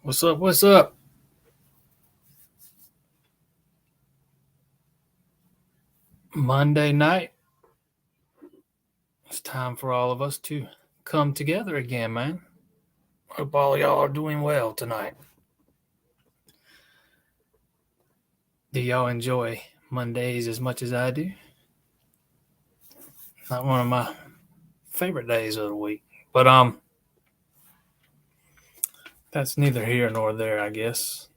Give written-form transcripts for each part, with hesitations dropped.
What's up? What's up? Monday night. It's time for all of us to come together again, man. Hope all y'all are doing well tonight. Do y'all enjoy Mondays as much as I do? Not one of my favorite days of the week. But that's neither here nor there, I guess.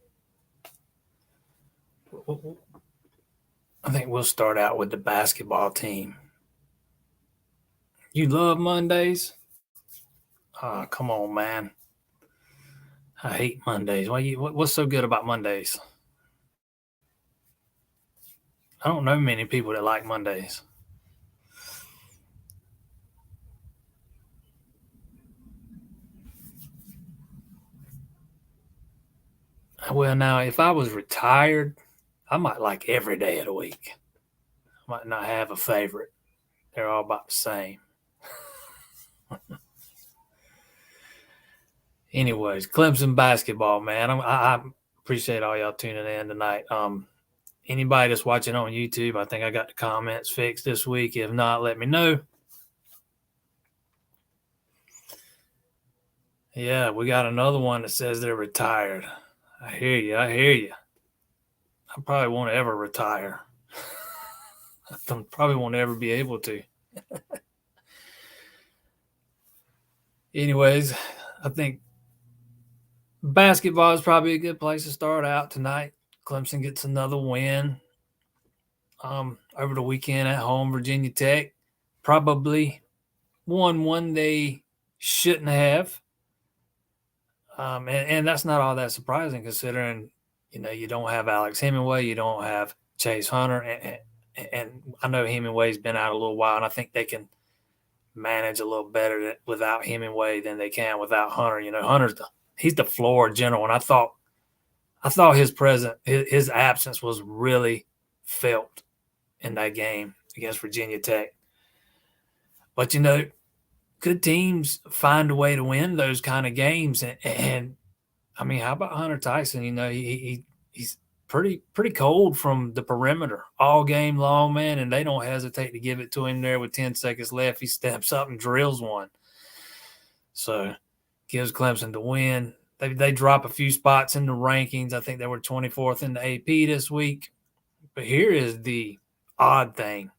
I think we'll start out with the basketball team. You love Mondays? Ah, come on, man. I hate Mondays. What's so good about Mondays? I don't know many people that like Mondays. Well, now, if I was retired, I might like every day of the week. I might not have a favorite. They're all about the same. Anyways, Clemson basketball, man. I appreciate all y'all tuning in tonight. Anybody that's watching on YouTube, I think I got the comments fixed this week. If not, let me know. Yeah, we got another one that says they're retired. I hear you. I hear you. I probably won't ever retire. I probably won't ever be able to. Anyways, I think basketball is probably a good place to start out tonight. Clemson gets another win over the weekend at home. Virginia Tech probably won one they shouldn't have. And that's not all that surprising considering, you don't have Alex Hemingway, you don't have Chase Hunter. And I know Hemingway's been out a little while, and I think they can manage a little better without Hemingway than they can without Hunter. He's the floor general, and I thought his absence was really felt in that game against Virginia Tech. But good teams find a way to win those kind of games, and I mean, how about Hunter Tyson? He's pretty cold from the perimeter all game long, man, and they don't hesitate to give it to him there with 10 seconds left. He steps up and drills one. So gives Clemson the win. They drop a few spots in the rankings. I think they were 24th in the AP this week. But here is the odd thing.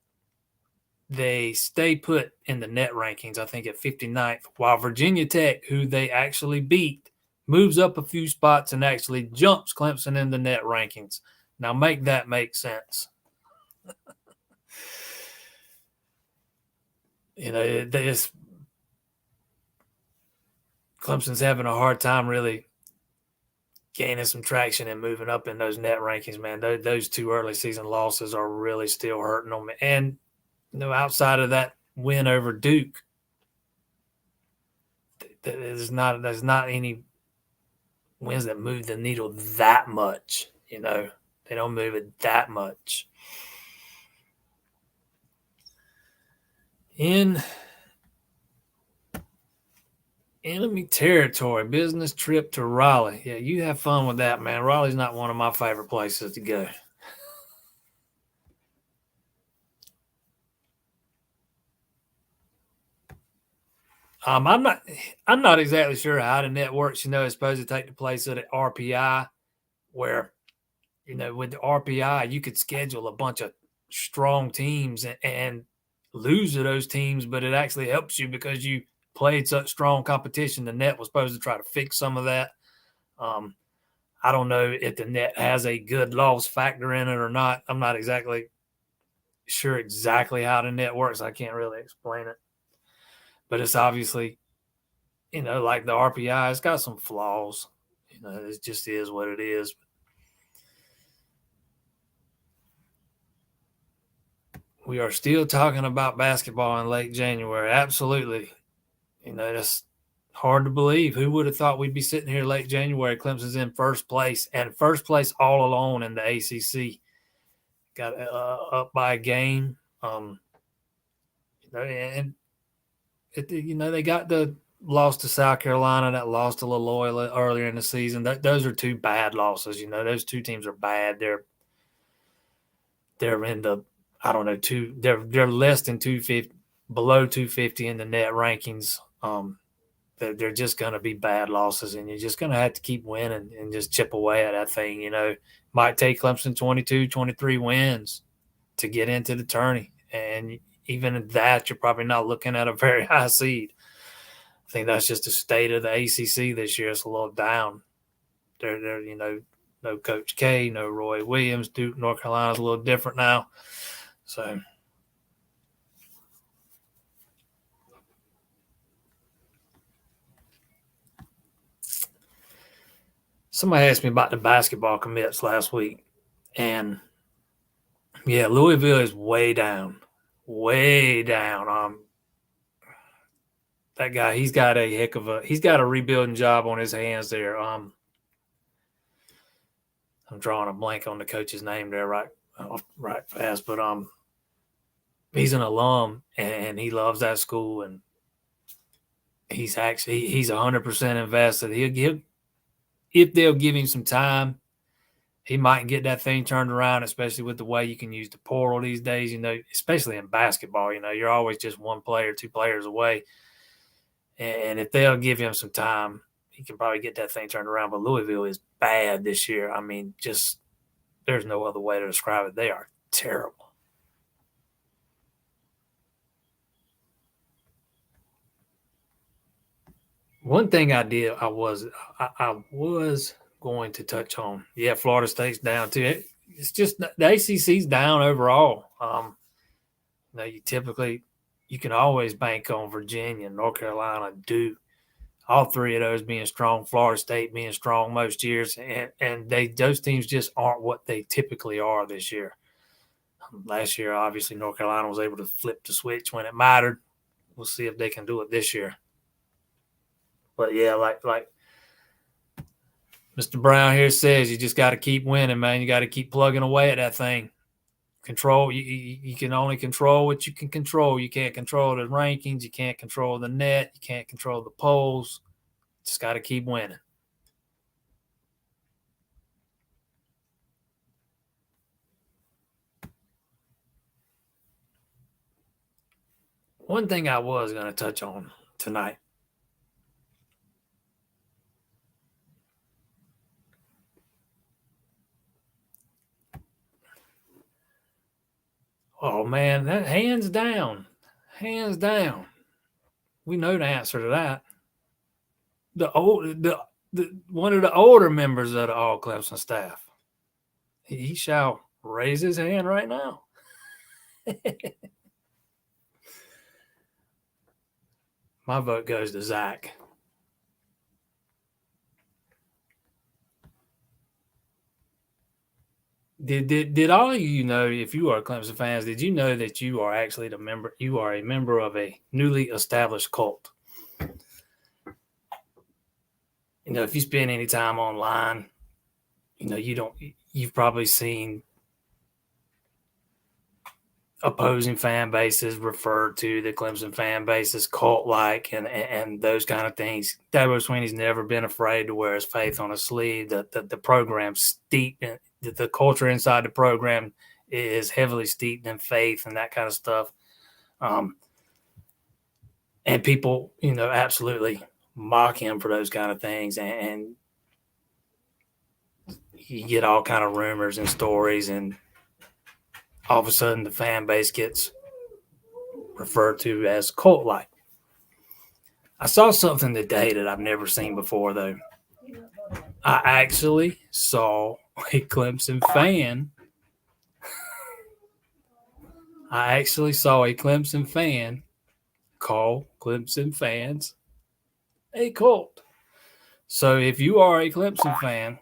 They stay put in the net rankings, I think, at 59th, while Virginia Tech, who they actually beat, moves up a few spots and actually jumps Clemson in the net rankings. Now, make that make sense. Clemson's having a hard time really gaining some traction and moving up in those net rankings, man. Those two early season losses are really still hurting them. And, outside of that win over Duke, there's not any wins that move the needle that much. They don't move it that much. In enemy territory, business trip to Raleigh. Yeah, you have fun with that, man. Raleigh's not one of my favorite places to go. I'm not exactly sure how the net works. It's supposed to take the place of the RPI, where with the RPI you could schedule a bunch of strong teams and lose to those teams, but it actually helps you because you played such strong competition. The net was supposed to try to fix some of that. I don't know if the net has a good loss factor in it or not. I'm not exactly sure exactly how the net works. I can't really explain it. But it's obviously, like the RPI, it's got some flaws. It just is what it is. We are still talking about basketball in late January. Absolutely. That's hard to believe. Who would have thought we'd be sitting here late January? Clemson's in first place, and first place all alone in the ACC. Got up by a game. And they got the lost to South Carolina, that lost to Loyola earlier in the season. Those are two bad losses. Those two teams are bad. They're in the I don't know they're less than 250, below 250 in the net rankings. They're just going to be bad losses, and you're just going to have to keep winning and just chip away at that thing. Might take Clemson 22, 23 wins to get into the tourney, and even at that, you're probably not looking at a very high seed. I think that's just the state of the ACC this year. It's a little down. They're no Coach K, no Roy Williams. Duke, North Carolina's a little different now. So somebody asked me about the basketball commits last week, and yeah, Louisville is way down, way down. That guy, he's got a rebuilding job on his hands there. I'm drawing a blank on the coach's name there right fast, but he's an alum and he loves that school, and he's 100% invested. He'll if they'll give him some time, he might get that thing turned around, especially with the way you can use the portal these days, especially in basketball. You're always just one player, two players away. And if they'll give him some time, he can probably get that thing turned around. But Louisville is bad this year. I mean, just there's no other way to describe it. They are terrible. One thing I was going to touch on. Yeah, Florida State's down too. It's just the ACC's down overall. You can always bank on Virginia, North Carolina, Duke, all three of those being strong. Florida State being strong most years, and those teams just aren't what they typically are this year. Last year, obviously, North Carolina was able to flip the switch when it mattered. We'll see if they can do it this year. But yeah, like Mr. Brown here says, you just got to keep winning, man. You got to keep plugging away at that thing. Control. You can only control what you can control. You can't control the rankings. You can't control the net. You can't control the polls. Just got to keep winning. One thing I was going to touch on tonight. Oh, man, that hands down. We know the answer to that. One of the older members of the All Clemson staff. He shall raise his hand right now. My vote goes to Zach. Did all of you know, if you are Clemson fans, did you know that you are actually you are a member of a newly established cult? If you spend any time online, you've probably seen opposing fan bases refer to the Clemson fan base as cult-like and those kind of things. Dabo Swinney's never been afraid to wear his faith on his sleeve. The program's steeped in the culture inside the program is heavily steeped in faith and that kind of stuff. And people, absolutely mock him for those kind of things. And you get all kind of rumors and stories, and all of a sudden the fan base gets referred to as cult-like. I saw something today that I've never seen before, though. I actually saw a Clemson fan. Call Clemson fans a cult. So if you are a Clemson fan,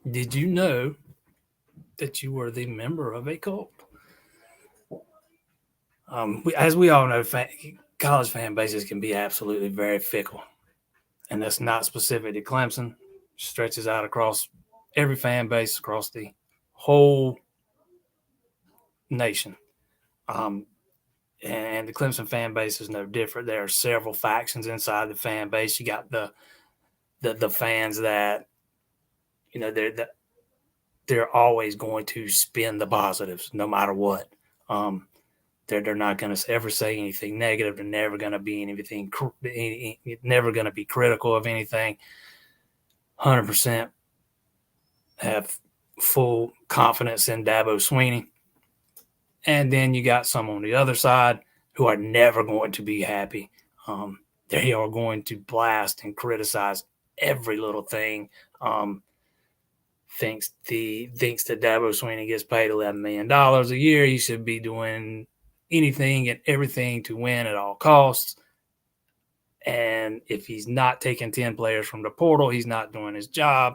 did you know that you were the member of a cult? As we all know, college fan bases can be absolutely very fickle. And that's not specific to Clemson. Stretches out across every fan base, across the whole nation. And the Clemson fan base is no different. There are several factions inside the fan base. You got the fans that, you know, they're always going to spin the positives no matter what. They're not going to ever say anything negative. They're never going to be never going to be critical of anything. 100% have full confidence in Dabo Swinney. And then you got some on the other side who are never going to be happy. They are going to blast and criticize every little thing. Thinks that Dabo Swinney gets paid $11 million a year. He should be doing anything and everything to win at all costs. And if he's not taking 10 players from the portal, he's not doing his job.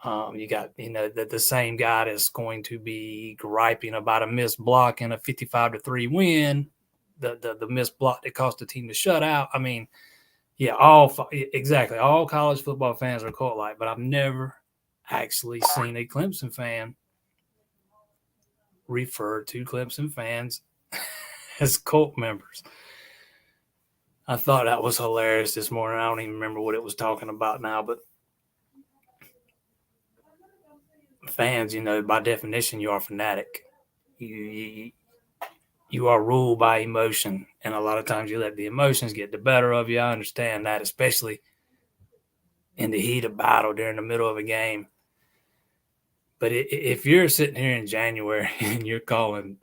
You got, the same guy that's going to be griping about a missed block in a 55-3 win, the missed block that cost the team the shutout. I mean, yeah, exactly. All college football fans are cult-like, but I've never actually seen a Clemson fan refer to Clemson fans as cult members. I thought that was hilarious this morning. I don't even remember what it was talking about now, but fans, by definition, you are a fanatic. You are ruled by emotion, and a lot of times you let the emotions get the better of you. I understand that, especially in the heat of battle during the middle of a game. But if you're sitting here in January and you're calling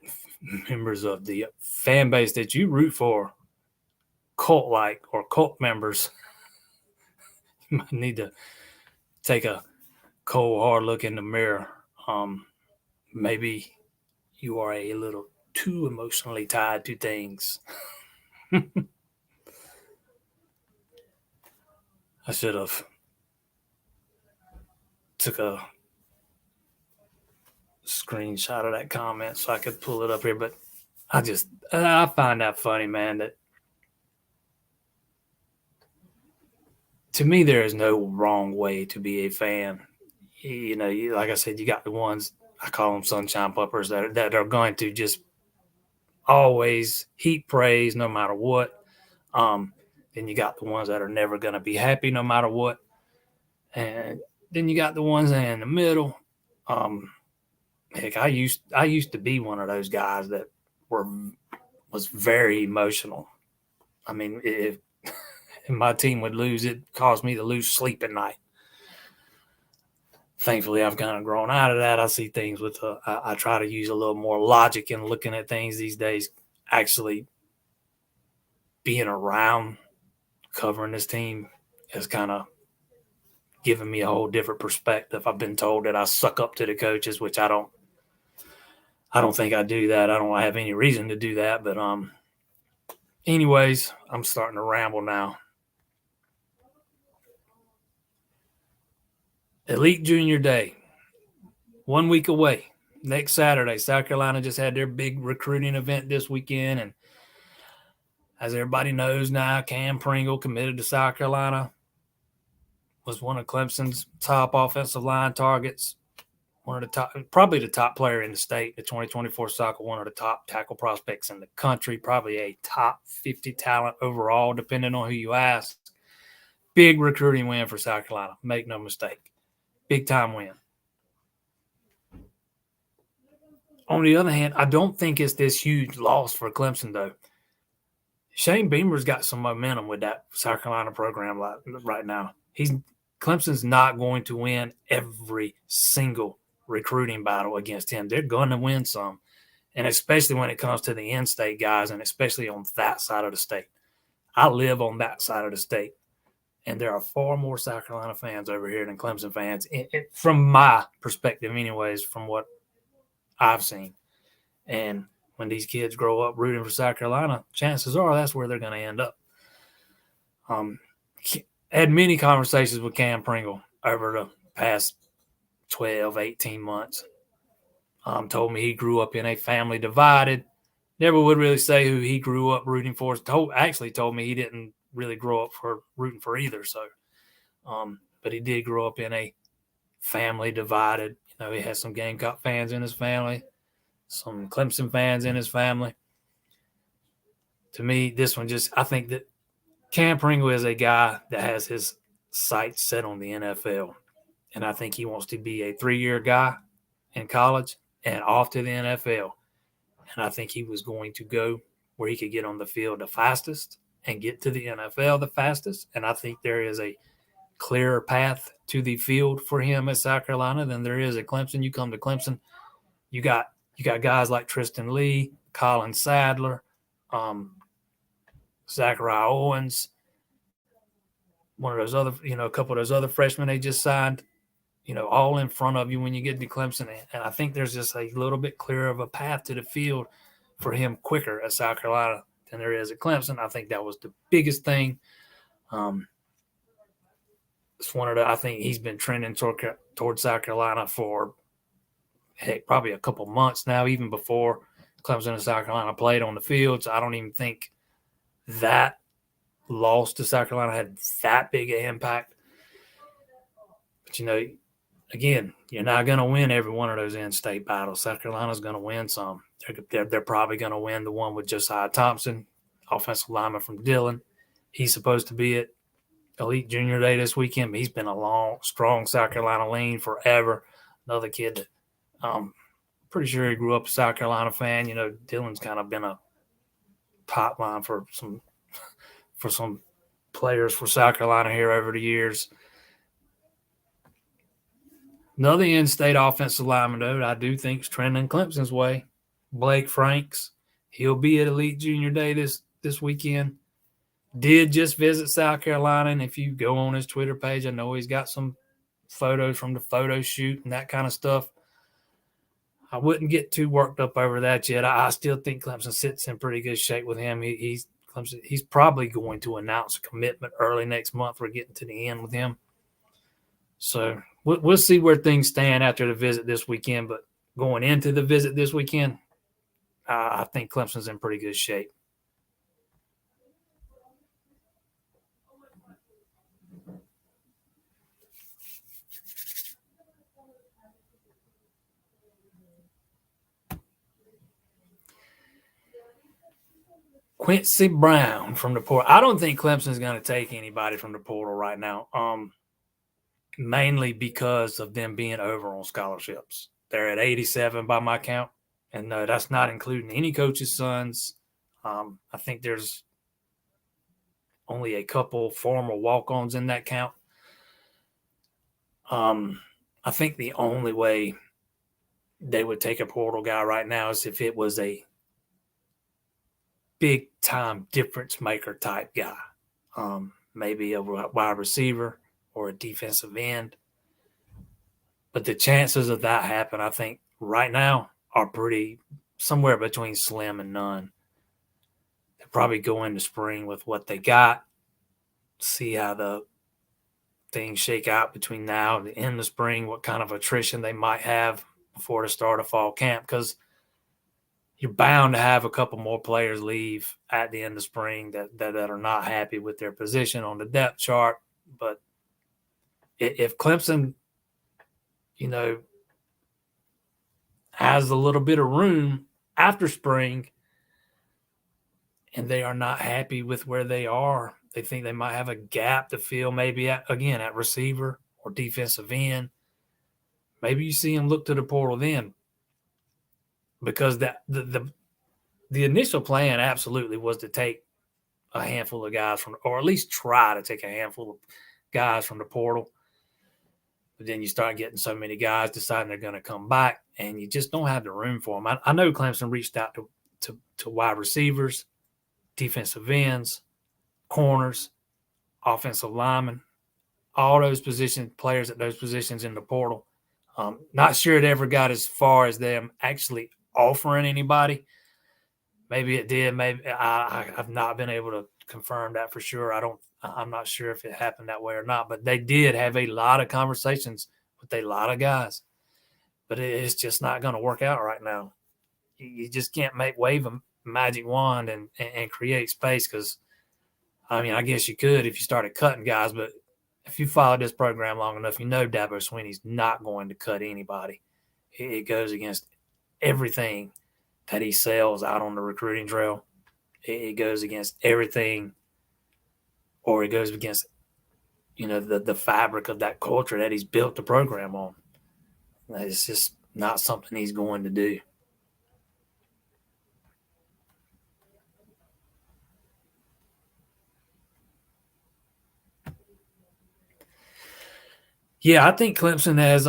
members of the fan base that you root for cult-like or cult members, you might need to take a cold, hard look in the mirror. Maybe you are a little too emotionally tied to things. I should have took a screenshot of that comment so I could pull it up here, but I find that funny, man, that to me there is no wrong way to be a fan. Like I said, you got the ones, I call them sunshine puppers, that are going to just always heap praise no matter what. Then you got the ones that are never going to be happy no matter what. And then you got the ones in the middle. Heck, I used to be one of those guys that was very emotional. I mean, if my team would lose, it caused me to lose sleep at night. Thankfully, I've kind of grown out of that. I see things I try to use a little more logic in looking at things these days. Actually, being around covering this team has kind of given me a whole different perspective. I've been told that I suck up to the coaches, which I don't think I do that. I don't have any reason to do that. But anyways, I'm starting to ramble now. Elite Junior Day, 1 week away. Next Saturday, South Carolina just had their big recruiting event this weekend. And as everybody knows now, Cam Pringle committed to South Carolina, was one of Clemson's top offensive line targets, probably the top player in the state, the 2024 cycle, one of the top tackle prospects in the country, probably a top 50 talent overall, depending on who you ask. Big recruiting win for South Carolina. Make no mistake. Big time win. On the other hand, I don't think it's this huge loss for Clemson, though. Shane Beamer's got some momentum with that South Carolina program right now. Clemson's not going to win every single recruiting battle against him. They're going to win some, and especially when it comes to the in-state guys, and especially on that side of the state. I live on that side of the state, and there are far more South Carolina fans over here than Clemson fans, from my perspective anyways, from what I've seen. And when these kids grow up rooting for South Carolina, chances are that's where they're going to end up. Had many conversations with Cam Pringle over the past 12, 18 months. Told me he grew up in a family divided. Never would really say who he grew up rooting for. Actually told me he didn't really grow up rooting for either. So, but he did grow up in a family divided. He has some Gamecock fans in his family, some Clemson fans in his family. to me, this one I think that Cam Pringle is a guy that has his sights set on the NFL. And I think he wants to be a 3-year guy in college and off to the NFL. And I think he was going to go where he could get on the field the fastest and get to the NFL the fastest. And I think there is a clearer path to the field for him at South Carolina than there is at Clemson. You come to Clemson, you got guys like Tristan Lee, Colin Sadler, Zachariah Owens, one of those other, a couple of those other freshmen they just signed, all in front of you when you get to Clemson. And I think there's just a little bit clearer of a path to the field for him quicker at South Carolina than there is at Clemson. I think that was the biggest thing. It's I think he's been trending toward South Carolina for, probably a couple months now, even before Clemson and South Carolina played on the field. So I don't even think that loss to South Carolina had that big an impact. But, again, you're not going to win every one of those in-state battles. South Carolina's going to win some. They're probably going to win the one with Josiah Thompson, offensive lineman from Dillon. He's supposed to be at Elite Junior Day this weekend, but he's been a long, strong South Carolina lean forever. Another kid that pretty sure he grew up a South Carolina fan. Dillon's kind of been a pipeline for some players for South Carolina here over the years. Another in-state offensive lineman, though, I do think is trending Clemson's way. Blake Franks. He'll be at Elite Junior Day this weekend. Did just visit South Carolina, and if you go on his Twitter page, I know he's got some photos from the photo shoot and that kind of stuff. I wouldn't get too worked up over that yet. I still think Clemson sits in pretty good shape with him. He's probably going to announce a commitment early next month. We're getting to the end with him. So we'll see where things stand after the visit this weekend. But going into the visit this weekend, I think Clemson's in pretty good shape. Quincy Brown from the portal. I don't think Clemson's going to take anybody from the portal right now, mainly because of them being over on scholarships. They're at 87 by my count, and no, that's not including any coaches' sons. I think there's only a couple former walk-ons in that count. I think the only way they would take a portal guy right now is if it was a big-time difference maker type guy, maybe a wide receiver or a defensive end. But the chances of that happen, I think, right now are pretty somewhere between slim and none. They'll probably go into spring with what they got, see how the things shake out between now and the end of spring, what kind of attrition they might have before the start of fall camp, because you're bound to have a couple more players leave at the end of spring that are not happy with their position on the depth chart. But if Clemson, has a little bit of room after spring and they are not happy with where they are, they think they might have a gap to fill maybe at receiver or defensive end, maybe you see them look to the portal then. Because the initial plan absolutely was to take a handful of guys or at least try to take a handful of guys from the portal. But then you start getting so many guys deciding they're going to come back, and you just don't have the room for them. I know Clemson reached out to wide receivers, defensive ends, corners, offensive linemen, all those players at those positions in the portal. Not sure it ever got as far as them actually offering anybody. Maybe it did. Maybe I've not been able to confirm that for sure. I'm not sure if it happened that way or not, but they did have a lot of conversations with a lot of guys. But it's just not going to work out right now. You just can't wave a magic wand and create space because, I guess you could if you started cutting guys, but if you followed this program long enough, Dabo Swinney's not going to cut anybody. It goes against everything that he sells out on the recruiting trail. It goes against everything, or it goes against the fabric of that culture that he's built the program on. It's just not something he's going to do. Yeah, I think Clemson has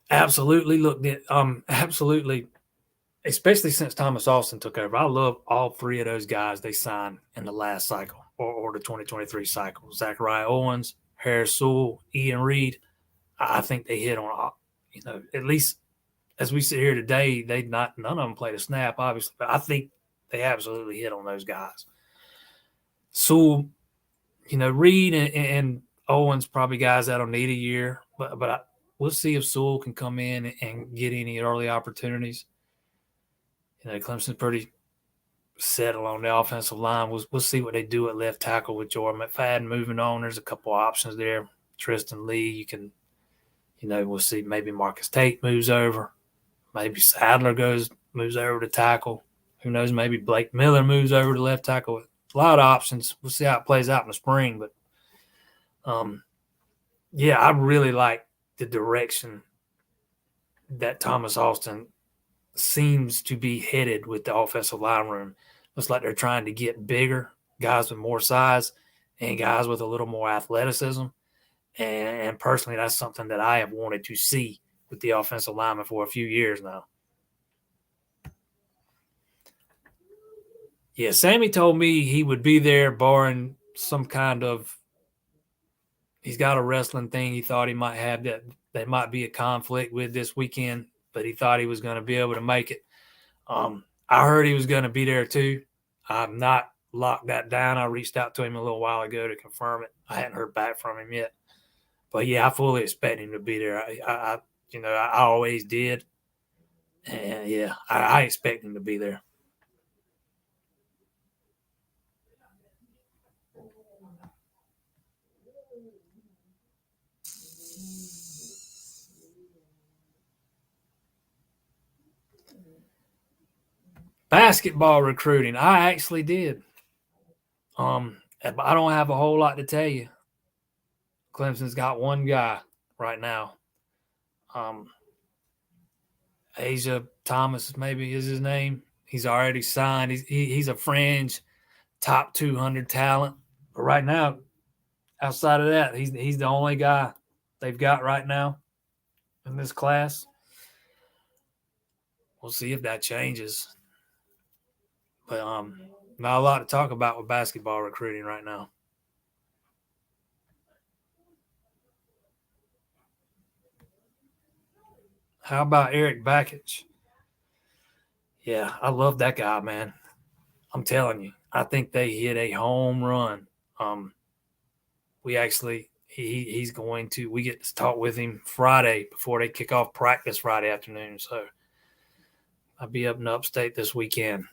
absolutely looked at absolutely, especially since Thomas Austin took over. I love all three of those guys they signed in the last cycle or the 2023 cycle. Zachariah Owens, Harris Sewell, Ian Reed. I think they hit on at least as we sit here today, none of them played a snap, obviously, but I think they absolutely hit on those guys. Sewell, Reed and Owens probably guys that'll need a year, but we'll see if Sewell can come in and get any early opportunities. Clemson's pretty settled on the offensive line. We'll see what they do at left tackle with Jordan McFadden moving on. There's a couple of options there. Tristan Lee, you can, we'll see maybe Marcus Tate moves over. Maybe Sadler moves over to tackle. Who knows? Maybe Blake Miller moves over to left tackle. A lot of options. We'll see how it plays out in the spring. But, yeah, I really like the direction that Thomas Austin seems to be headed with the offensive line room. Looks like they're trying to get bigger, guys with more size, and guys with a little more athleticism. And personally, that's something that I have wanted to see with the offensive lineman for a few years now. Yeah, Sammy told me he would be there barring some kind of – he's got a wrestling thing he thought he might have that might be a conflict with this weekend, but he thought he was going to be able to make it. I heard he was going to be there too. I've not locked that down. I reached out to him a little while ago to confirm it. I hadn't heard back from him yet. But, yeah, I fully expect him to be there. I always did. And, yeah, I expect him to be there. Basketball recruiting, I actually did. I don't have a whole lot to tell you. Clemson's got one guy right now. Asia Thomas maybe is his name. He's already signed. He's a fringe top 200 talent. But right now, outside of that, he's the only guy they've got right now in this class. We'll see if that changes. But not a lot to talk about with basketball recruiting right now. How about Eric Bakich? Yeah, I love that guy, man. I'm telling you, I think they hit a home run. We actually he's going to we get to talk with him Friday before they kick off practice Friday afternoon. So I'll be up in upstate this weekend.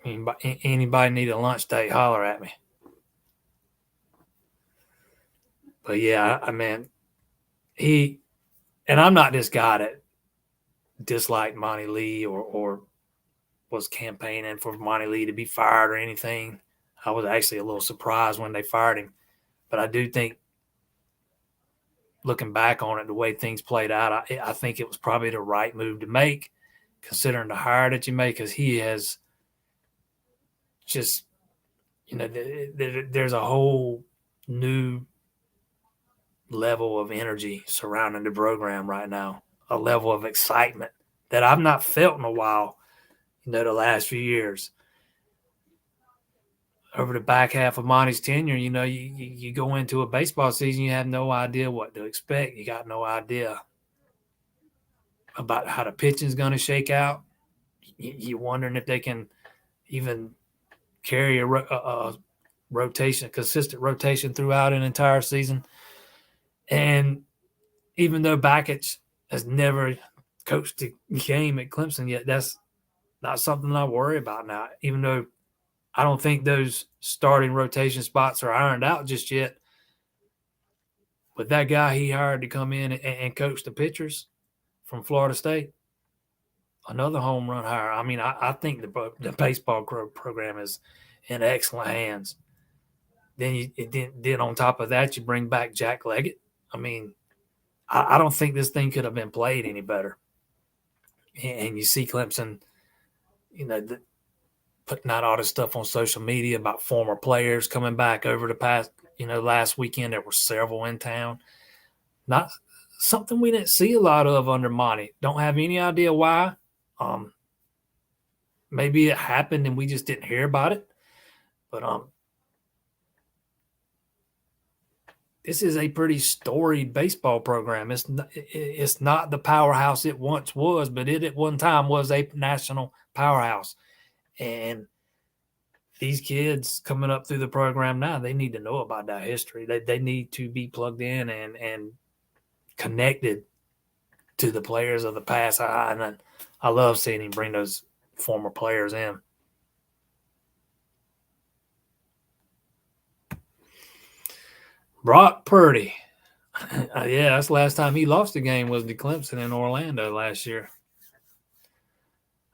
Anybody need a lunch date, holler at me. But yeah, I mean, and I'm not this guy that disliked Monty Lee or was campaigning for Monty Lee to be fired or anything. I was actually a little surprised when they fired him. But I do think, looking back on it, the way things played out, I think it was probably the right move to make, considering the hire that you make, because he has just, there's a whole new level of energy surrounding the program right now, a level of excitement that I've not felt in a while, the last few years. Over the back half of Monty's tenure, you go into a baseball season, you have no idea what to expect. You got no idea about how the pitching is going to shake out. You're wondering if they can even carry a rotation, consistent rotation throughout an entire season. And even though Bakich has never coached a game at Clemson yet, that's not something I worry about now, even though I don't think those starting rotation spots are ironed out just yet. But that guy he hired to come in and coach the pitchers from Florida State, Another home run hire. I mean, I think the baseball program is in excellent hands. Then on top of that, you bring back Jack Leggett. I mean, I don't think this thing could have been played any better. And you see Clemson, putting out all this stuff on social media about former players coming back over the past, last weekend. There were several in town. Not something we didn't see a lot of under Monty. Don't have any idea why. Maybe it happened and we just didn't hear about it. But this is a pretty storied baseball program. It's not the powerhouse it once was, but it at one time was a national powerhouse. And these kids coming up through the program now, they need to know about that history. They need to be plugged in and connected to the players of the past. I love seeing him bring those former players in. Brock Purdy. Yeah, that's the last time he lost a game was to Clemson in Orlando last year.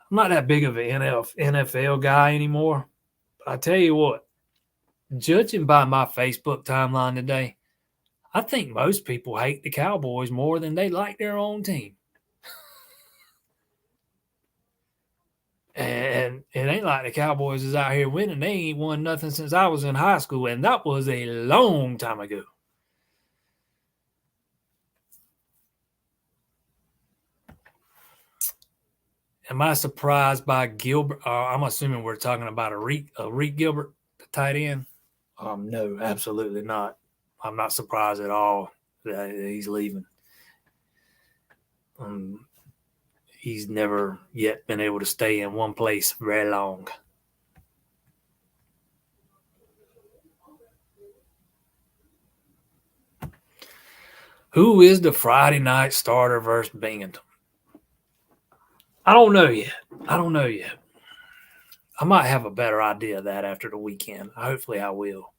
I'm not that big of an NFL guy anymore. But I tell you what, judging by my Facebook timeline today, I think most people hate the Cowboys more than they like their own team. And it ain't like the Cowboys is out here winning. They ain't won nothing since I was in high school, and that was a long time ago. Am I surprised by Gilbert? I'm assuming we're talking about a Reek Gilbert, the tight end. No, absolutely not. I'm not surprised at all that he's leaving. He's never yet been able to stay in one place very long. Who is the Friday night starter versus Binghamton? I don't know yet. I might have a better idea of that after the weekend. Hopefully I will.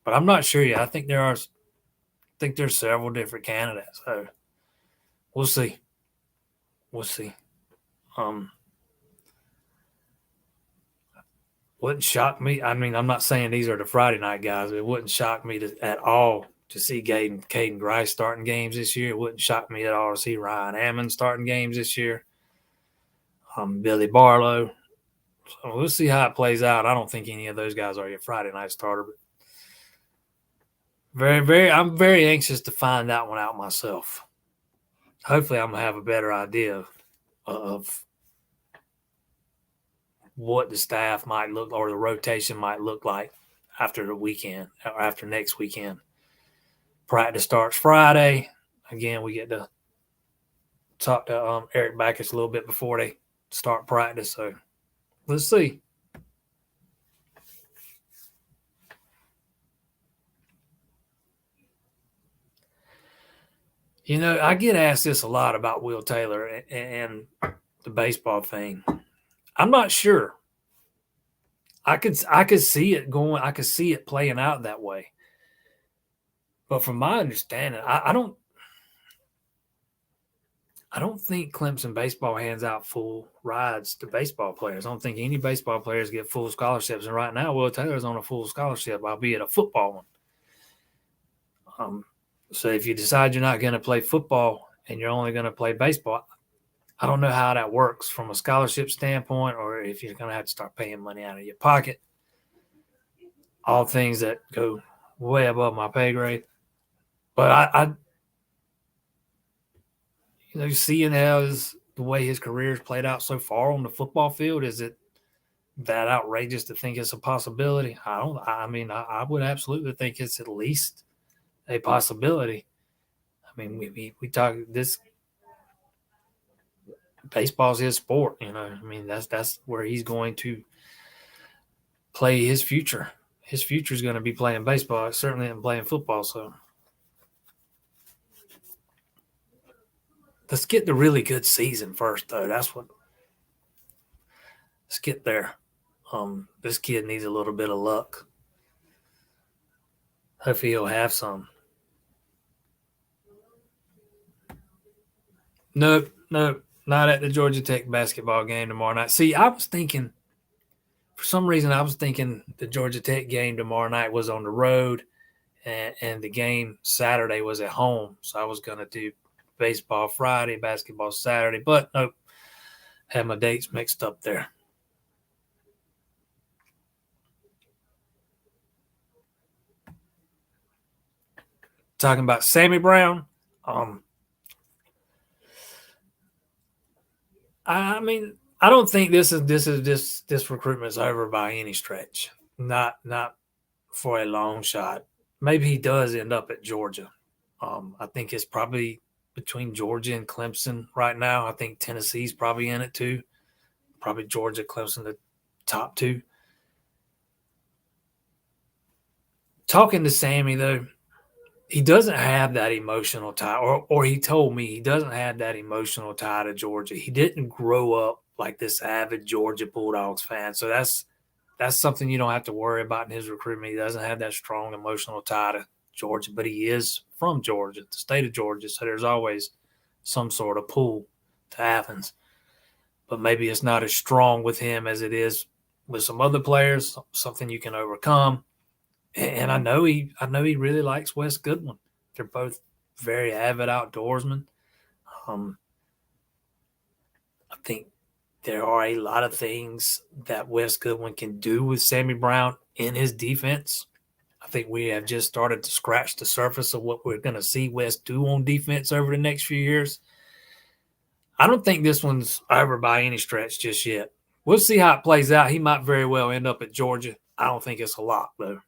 But I'm not sure yet. I think there's several different candidates. So we'll see. Wouldn't shock me. I mean, I'm not saying these are the Friday night guys. It wouldn't shock me at all to see Caden Grice starting games this year. It wouldn't shock me at all to see Ryan Ammon starting games this year. Billy Barlow. So we'll see how it plays out. I don't think any of those guys are your Friday night starter. But I'm very anxious to find that one out myself. Hopefully, I'm gonna have a better idea of what the staff might look or the rotation might look like after the weekend or after next weekend. Practice starts Friday. Again, we get to talk to Eric Backus a little bit before they start practice. So let's see. I get asked this a lot about Will Taylor and the baseball thing. I'm not sure. I could see it going. I could see it playing out that way. But from my understanding, I don't think Clemson baseball hands out full rides to baseball players. I don't think any baseball players get full scholarships. And right now, Will Taylor's on a full scholarship, albeit a football one. So if you decide you're not going to play football and you're only going to play baseball, I don't know how that works from a scholarship standpoint, or if you're going to have to start paying money out of your pocket. All things that go way above my pay grade. But I seeing the way his career has played out so far on the football field, is it that outrageous to think it's a possibility? I would absolutely think it's at least a possibility. I mean, we talk this. Baseball's his sport, I mean, that's where he's going to play his future. His future is going to be playing baseball. It certainly isn't playing football. So let's get the really good season first, though. Let's get there. This kid needs a little bit of luck. Hopefully he'll have some. Nope. Not at the Georgia Tech basketball game tomorrow night. See, I was thinking, for some reason, I was thinking the Georgia Tech game tomorrow night was on the road, and the game Saturday was at home. So I was going to do baseball Friday, basketball Saturday, but nope, had my dates mixed up there. Talking about Sammy Brown, I mean, I don't think this recruitment is over by any stretch. Not for a long shot. Maybe he does end up at Georgia. I think it's probably between Georgia and Clemson right now. I think Tennessee's probably in it too. Probably Georgia, Clemson, the top two. Talking to Sammy though, he doesn't have that emotional tie, or he told me he doesn't have that emotional tie to Georgia. He didn't grow up like this avid Georgia Bulldogs fan, so that's something you don't have to worry about in his recruitment. He doesn't have that strong emotional tie to Georgia, but he is from Georgia, the state of Georgia, so there's always some sort of pull to Athens. But maybe it's not as strong with him as it is with some other players, something you can overcome. And I know he really likes Wes Goodwin. They're both very avid outdoorsmen. I think there are a lot of things that Wes Goodwin can do with Sammy Brown in his defense. I think we have just started to scratch the surface of what we're going to see Wes do on defense over the next few years. I don't think this one's over by any stretch just yet. We'll see how it plays out. He might very well end up at Georgia. I don't think it's a lot, though.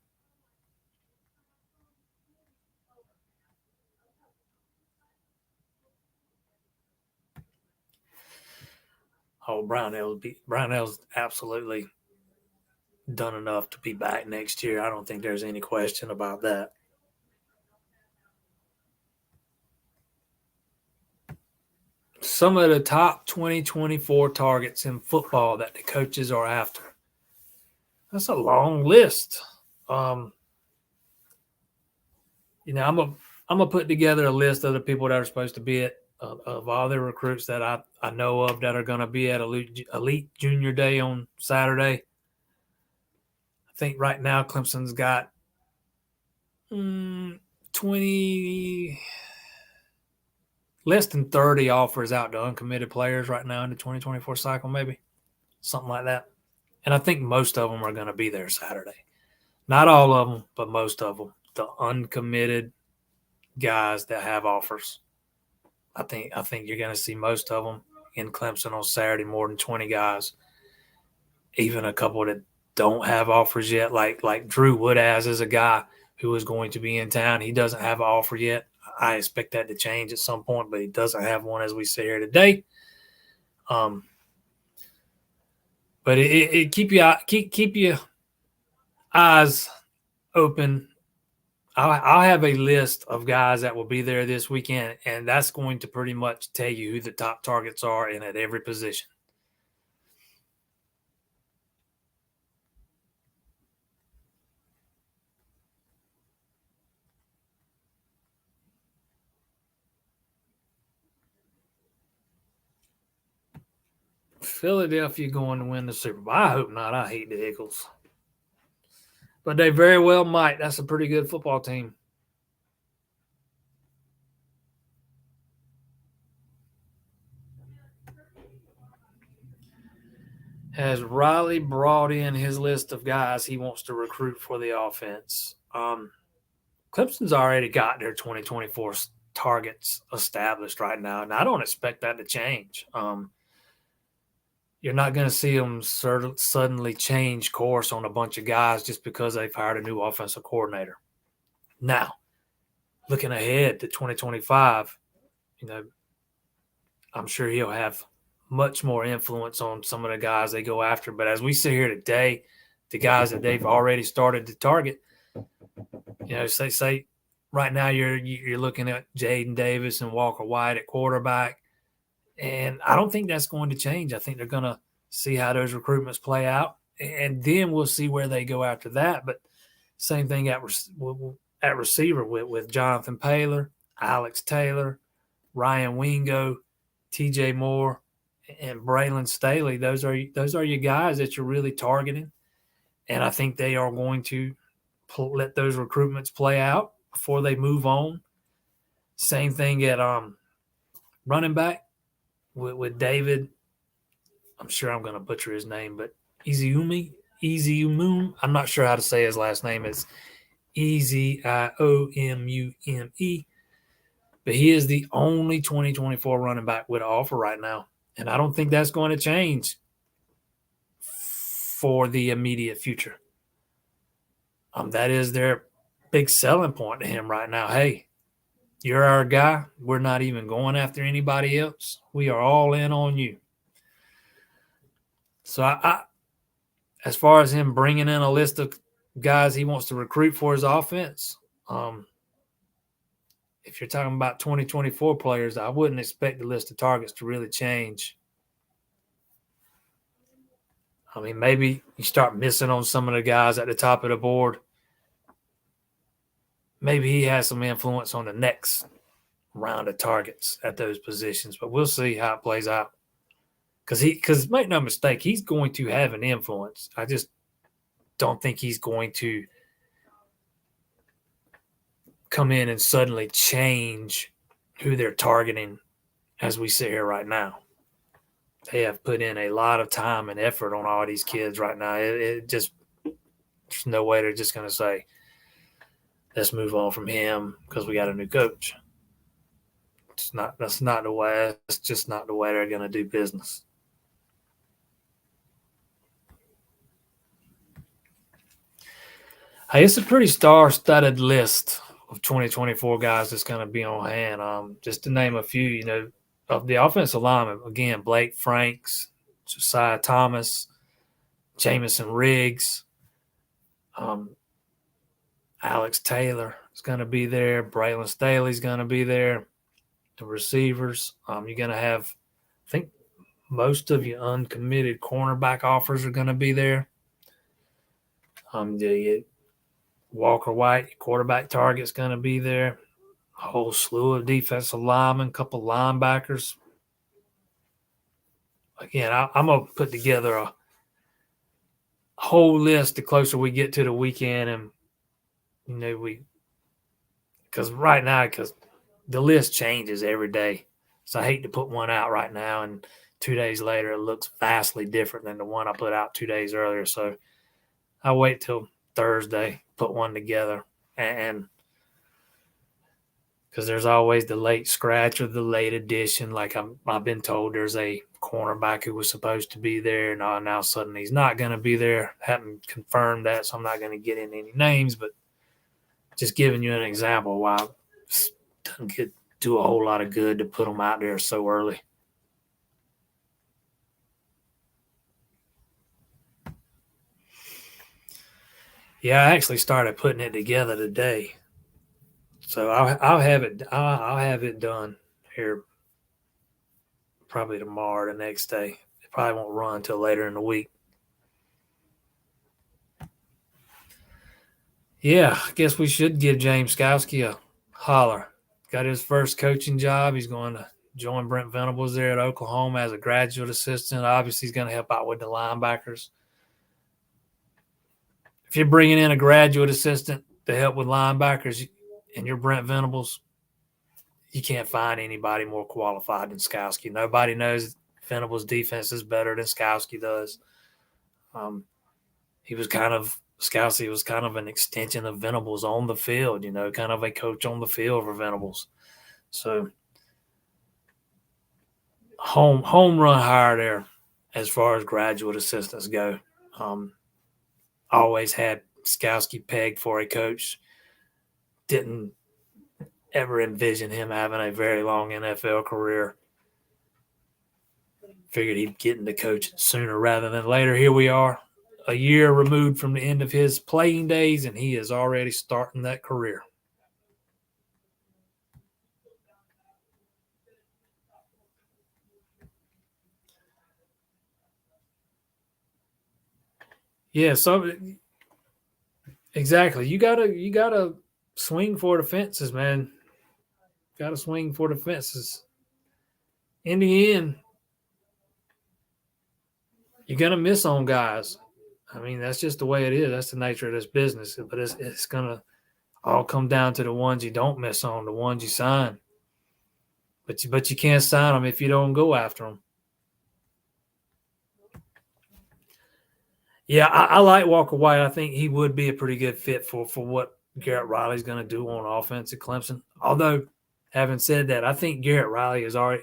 Oh, Brownell's absolutely done enough to be back next year. I don't think there's any question about that. Some of the top 2024 targets in football that the coaches are after. That's a long list. I'm gonna put together a list of the people that are supposed to be at of all the recruits that I know of that are going to be at Elite Junior Day on Saturday. I think right now Clemson's got 20, less than 30 offers out to uncommitted players right now in the 2024 cycle, maybe something like that. And I think most of them are going to be there Saturday. Not all of them, but most of them. The uncommitted guys that have offers. I think you're going to see most of them in Clemson on Saturday, more than 20 guys. Even a couple that don't have offers yet, like Drew Woodaz is a guy who is going to be in town. He doesn't have an offer yet. I expect that to change at some point, but he doesn't have one as we sit here today. But it keep your eyes open. I'll have a list of guys that will be there this weekend, and that's going to pretty much tell you who the top targets are and at every position. Philadelphia going to win the Super Bowl. I hope not. I hate the Eagles. But they very well might. That's a pretty good football team. Has Riley brought in his list of guys he wants to recruit for the offense? Clemson's already got their 2024 targets established right now, and I don't expect that to change. You're not going to see them suddenly change course on a bunch of guys just because they've hired a new offensive coordinator. Now, looking ahead to 2025, I'm sure he'll have much more influence on some of the guys they go after. But as we sit here today, the guys that they've already started to target, say right now you're looking at Jaden Davis and Walker White at quarterback. And I don't think that's going to change. I think they're going to see how those recruitments play out, and then we'll see where they go after that. But same thing at receiver with Jonathan Paylor, Alex Taylor, Ryan Wingo, TJ Moore, and Braylon Staley. Those are your guys that you're really targeting, and I think they are going to let those recruitments play out before they move on. Same thing at running back with David. I'm sure I'm going to butcher his name, but Eziumu. I'm not sure how to say his last name. It's Eziomume. But he is the only 2024 running back with an offer right now. And I don't think that's going to change for the immediate future. That is their big selling point to him right now. Hey, you're our guy. We're not even going after anybody else. We are all in on you. So I as far as him bringing in a list of guys he wants to recruit for his offense, if you're talking about 2024 players, I wouldn't expect the list of targets to really change. I mean, maybe you start missing on some of the guys at the top of the board. Maybe he has some influence on the next round of targets at those positions, but we'll see how it plays out. Because make no mistake, he's going to have an influence. I just don't think he's going to come in and suddenly change who they're targeting as we sit here right now. They have put in a lot of time and effort on all these kids right now. There's no way they're just going to say, let's move on from him because we got a new coach. That's not the way. That's just not the way they're going to do business. Hey, it's a pretty star-studded list of 2024 guys that's going to be on hand. Just to name a few, of the offensive linemen, again, Blake Franks, Josiah Thomas, Jamison Riggs, Alex Taylor is going to be there. Braylon Staley's going to be there. The receivers, you're going to have, I think, most of your uncommitted cornerback offers are going to be there. Walker White, quarterback target's going to be there. A whole slew of defensive linemen, a couple linebackers. Again, I'm going to put together a whole list the closer we get to the weekend. And, because right now, the list changes every day. So I hate to put one out right now, and 2 days later, it looks vastly different than the one I put out 2 days earlier. So I'll wait till Thursday, put one together, and because there's always the late scratch or the late addition. Like I've been told there's a cornerback who was supposed to be there, and now suddenly he's not going to be there. Haven't confirmed that, so I'm not going to get in any names, but just giving you an example why it doesn't do a whole lot of good to put them out there so early. Yeah, I actually started putting it together today, so I'll have it done here probably tomorrow or the next day. It probably won't run until later in the week. Yeah, I guess we should give James Skalski a holler. Got his first coaching job. He's going to join Brent Venables there at Oklahoma as a graduate assistant. Obviously, he's going to help out with the linebackers. If you're bringing in a graduate assistant to help with linebackers and you're Brent Venables, you can't find anybody more qualified than Skalski. Nobody knows Venables' defense is better than Skalski does. Skalski was kind of an extension of Venables on the field, kind of a coach on the field for Venables. So home run hire there as far as graduate assistants go. Always had Skalski pegged for a coach. Didn't ever envision him having a very long NFL career. Figured he'd get into coaching sooner rather than later. Here we are, a year removed from the end of his playing days, and he is already starting that career. Yeah, so exactly. You gotta swing for the fences, man. Gotta swing for the fences. In the end, you're going to miss on guys. I mean, that's just the way it is. That's the nature of this business. But it's going to all come down to the ones you don't miss on, the ones you sign. But you can't sign them if you don't go after them. Yeah, I like Walker White. I think he would be a pretty good fit for what Garrett Riley's going to do on offense at Clemson. Although, having said that, I think Garrett Riley is already,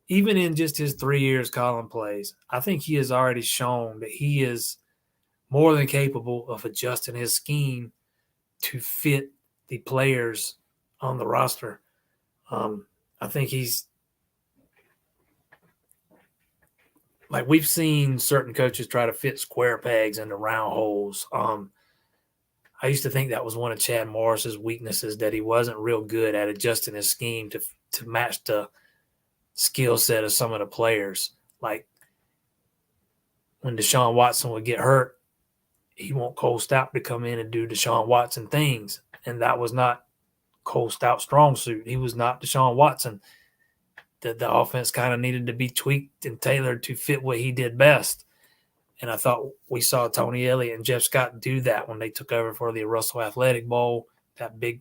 even in just his 3 years calling plays, I think he has already shown that he is more than capable of adjusting his scheme to fit the players on the roster. I think he's like, we've seen certain coaches try to fit square pegs into round holes. I used to think that was one of Chad Morris's weaknesses, that he wasn't real good at adjusting his scheme to match the skill set of some of the players. Like when Deshaun Watson would get hurt, he want Cole Stout to come in and do Deshaun Watson things. And that was not Cole Stout's strong suit. He was not Deshaun Watson. The offense kind of needed to be tweaked and tailored to fit what he did best. And I thought we saw Tony Elliott and Jeff Scott do that when they took over for the Russell Athletic Bowl, that big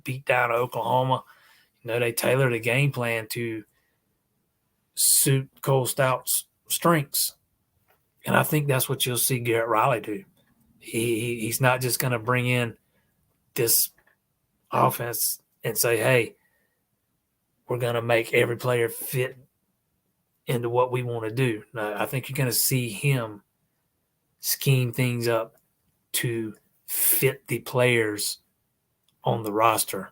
beat down of Oklahoma. They tailored a game plan to suit Cole Stout's strengths. And I think that's what you'll see Garrett Riley do. He's not just going to bring in this offense and say, hey, we're going to make every player fit into what we want to do. No, I think you're going to see him scheme things up to fit the players on the roster.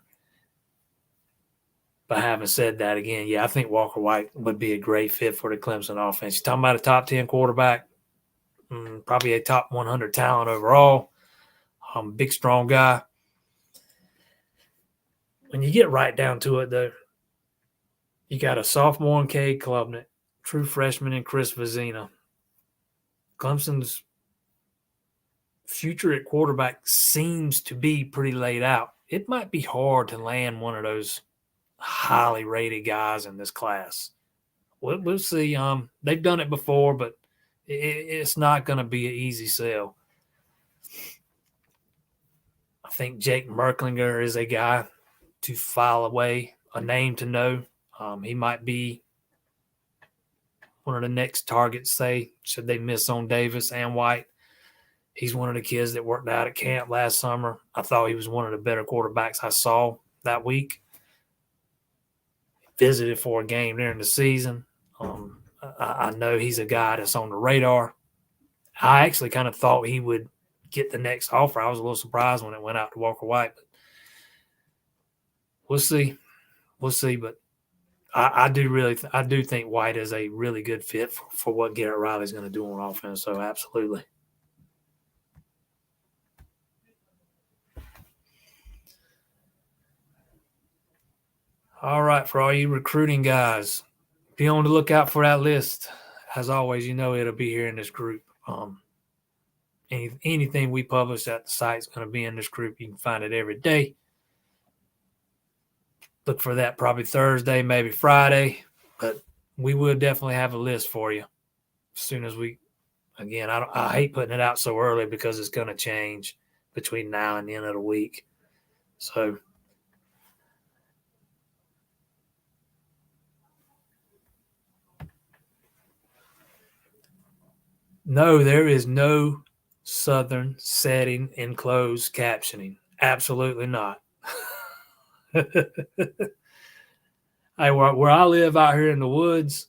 But having said that, again, yeah, I think Walker White would be a great fit for the Clemson offense. You're talking about a top 10 quarterback, probably a top 100 talent overall, big, strong guy. When you get right down to it, though, you got a sophomore in Cade Klubnik, true freshman in Chris Vizina. Clemson's future at quarterback seems to be pretty laid out. It might be hard to land one of those highly rated guys in this class. We'll see. They've done it before, but it's not going to be an easy sell. I think Jake Merklinger is a guy to file away, a name to know. He might be one of the next targets, say, should they miss on Davis and White. He's one of the kids that worked out at camp last summer. I thought he was one of the better quarterbacks I saw that week. Visited for a game during the season. I know he's a guy that's on the radar. I actually kind of thought he would get the next offer. I was a little surprised when it went out to Walker White. But we'll see. But I do think White is a really good fit for what Garrett Riley is going to do on offense. So absolutely. All right, for all you recruiting guys, be on the lookout for that list. As always, it'll be here in this group. Anything we publish at the site is going to be in this group. You can find it every day. Look for that probably Thursday, maybe Friday, but we will definitely have a list for you as soon as we. Again, I hate putting it out so early because it's going to change between now and the end of the week. So. No, there is no Southern setting in closed captioning. Absolutely not. Hey, where I live out here in the woods,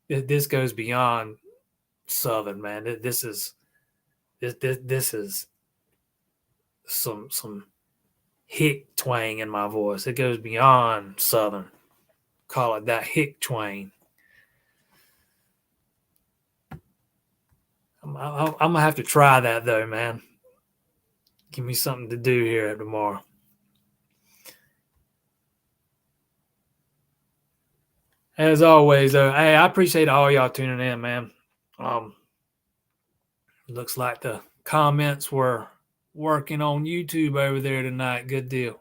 this goes beyond Southern, man. This is some hick twang in my voice. It goes beyond Southern. Call it that, hick twang. I'm gonna have to try that though, man. Give me something to do here tomorrow. As always, though, hey, I appreciate all y'all tuning in, man. Looks like the comments were working on YouTube over there tonight. Good deal.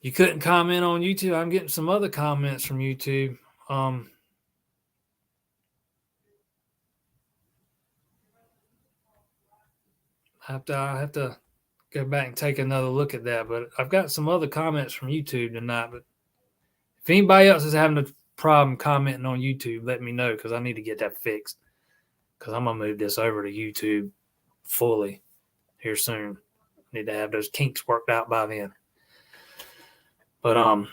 you couldn't comment on YouTube. I'm getting some other comments from YouTube. I have to go back and take another look at that. But I've got some other comments from YouTube tonight. But if anybody else is having a problem commenting on YouTube, let me know because I need to get that fixed. Because I'm gonna move this over to YouTube fully here soon. Need to have those kinks worked out by then. But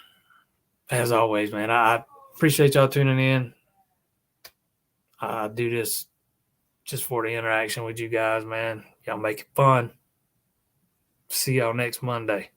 as always, man, I appreciate y'all tuning in. I do this just for the interaction with you guys, man. Y'all make it fun. See y'all next Monday.